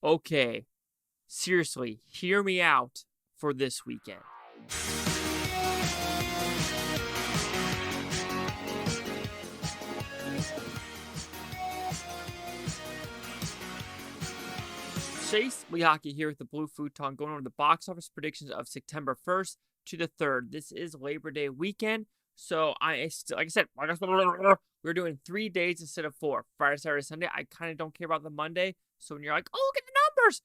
Okay, seriously, hear me out for this weekend. Chase Lehocky here with the Blue Futon going over the box office predictions of September 1st to the 3rd. This is Labor Day weekend, so like I said, we're doing 3 days instead of 4. Friday, Saturday, Sunday. I kind of don't care about the Monday, so when you're like, oh, look at the numbers,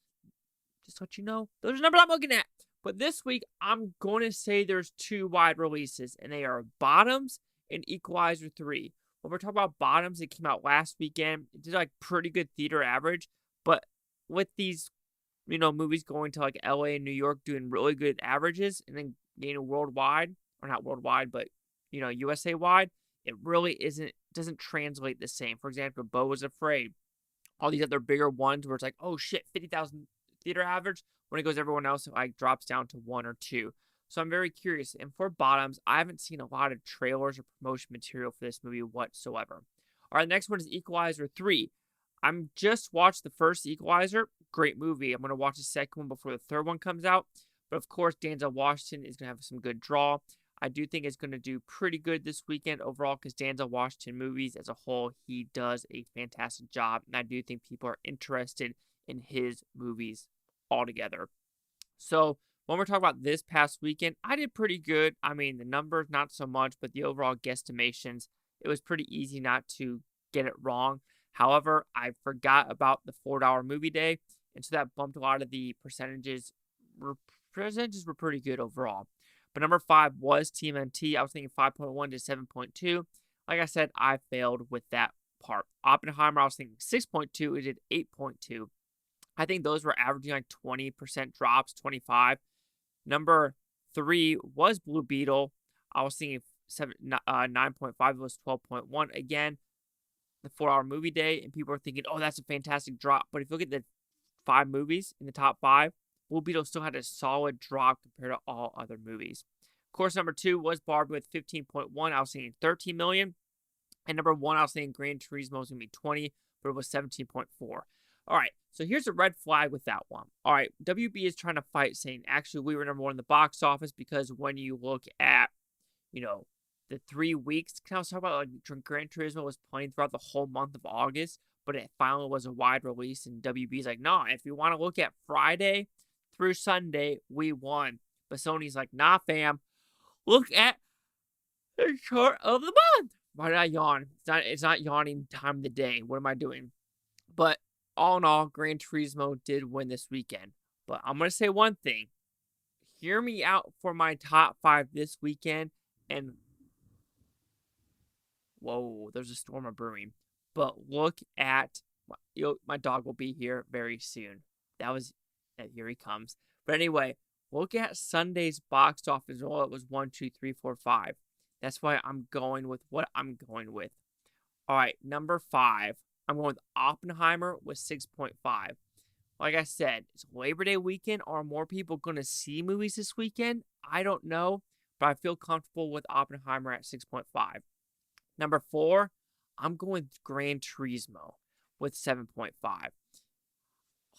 just let you know, those are numbers I'm looking at. But this week, I'm going to say there's 2 wide releases, and they are Bottoms and Equalizer 3. When we're talking about Bottoms, it came out last weekend. It did like pretty good theater average, but with these, movies going to like LA and New York doing really good averages and then gaining worldwide, or not worldwide, but USA wide, it really doesn't translate the same. For example, Beau Was Afraid, all these other bigger ones where it's like, oh shit, 50,000 theater average. When it goes everyone else, it like drops down to 1 or 2. So I'm very curious. And for Bottoms, I haven't seen a lot of trailers or promotion material for this movie whatsoever. All right, the next one is Equalizer 3. I'm just watched the first Equalizer. Great movie. I'm going to watch the second one before the third one comes out. But of course, Denzel Washington is going to have some good draw. I do think it's going to do pretty good this weekend overall because Denzel Washington movies as a whole, he does a fantastic job. And I do think people are interested in his movies altogether. So when we're talking about this past weekend, I did pretty good. I mean, the numbers, not so much, but the overall guesstimations, it was pretty easy not to get it wrong. However, I forgot about the $4 movie day, and so that bumped a lot of the percentages. Percentages were pretty good overall. But number 5 was TMNT. I was thinking 5.1 to 7.2. Like I said, I failed with that part. Oppenheimer, I was thinking 6.2. It did 8.2. I think those were averaging like 20% drops, 25. Number 3 was Blue Beetle. I was thinking 9.5. It was 12.1 again. The 4-hour movie day, and people are thinking, oh, that's a fantastic drop. But if you look at the 5 movies in the top 5, Blue Beetle still had a solid drop compared to all other movies. Of course, number 2 was Barbie with 15.1. I was thinking 13 million. And number 1, I was thinking Gran Turismo was going to be 20, but it was 17.4. All right, so here's a red flag with that one. All right, WB is trying to fight, saying, actually, we were number 1 in the box office because when you look at, the 3 weeks, can I was talking about like Gran Turismo was playing throughout the whole month of August, but it finally was a wide release, and WB's like, no, if you want to look at Friday through Sunday, we won. But Sony's like, nah, fam, look at the chart of the month. Why did I yawn? It's not yawning time of the day. What am I doing? But all in all, Gran Turismo did win this weekend. But I'm going to say one thing. Hear me out for my top 5 this weekend, and whoa, there's a storm brewing. But look at my dog will be here very soon. Here he comes. But anyway, look at Sunday's box office. Oh, it was 1, 2, 3, 4, 5. That's why I'm going with what I'm going with. All right, number 5. I'm going with Oppenheimer with 6.5. Like I said, it's Labor Day weekend. Are more people going to see movies this weekend? I don't know, but I feel comfortable with Oppenheimer at 6.5. Number 4, I'm going with Gran Turismo with 7.5.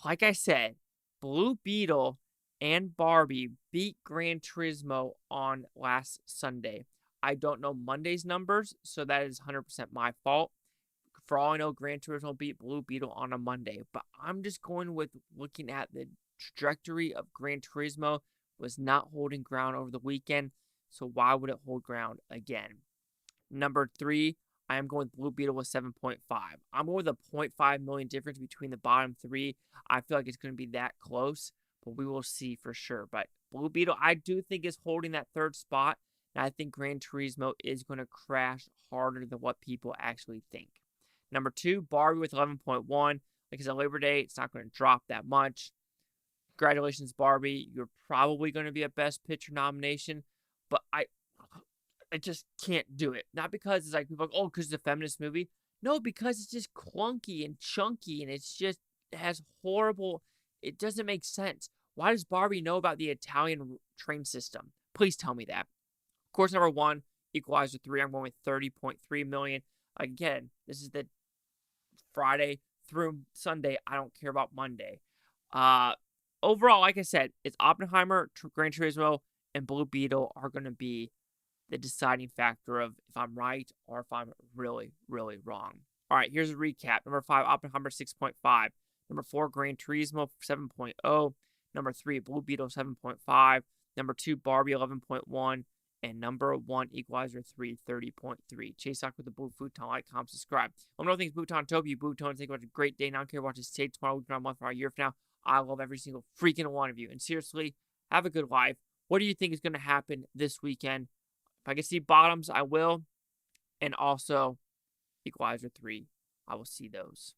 Like I said, Blue Beetle and Barbie beat Gran Turismo on last Sunday. I don't know Monday's numbers, so that is 100% my fault. For all I know, Gran Turismo beat Blue Beetle on a Monday, but I'm just going with looking at the trajectory of Gran Turismo was not holding ground over the weekend, so why would it hold ground again? Number 3, I am going with Blue Beetle with 7.5. I'm going with a 0.5 million difference between the bottom 3. I feel like it's going to be that close, but we will see for sure. But Blue Beetle, I do think is holding that 3rd spot, and I think Gran Turismo is going to crash harder than what people actually think. Number 2, Barbie with 11.1. Because on Labor Day, it's not going to drop that much. Congratulations, Barbie. You're probably going to be a Best Picture nomination, but I just can't do it. Not because it's like people are like, oh, because it's a feminist movie. No, because it's just clunky and chunky, and it has horrible. It doesn't make sense. Why does Barbie know about the Italian train system? Please tell me that. Of course, number 1, Equalizer 3. I'm going with 30.3 million. Again, this is the Friday through Sunday. I don't care about Monday. Uh, Overall, like I said, it's Oppenheimer, Gran Turismo, and Blue Beetle are going to be the deciding factor of if I'm right or if I'm really, really wrong. All right, here's a recap. Number 5, Oppenheimer 6.5. Number 4, Gran Turismo 7.0. Number 3, Blue Beetle 7.5. Number 2, Barbie 11.1. And number 1, Equalizer 330.3. Chase Sock with the Blue Futon. Like, comment, subscribe. Let me know things Bhutan Toby, Bhutan. Take a great day. Now I don't care what you say tomorrow, week, a month, or a year from now. I love every single freaking one of you. And seriously, have a good life. What do you think is going to happen this weekend? If I can see bottoms, I will. And also, Equalizer 3, I will see those.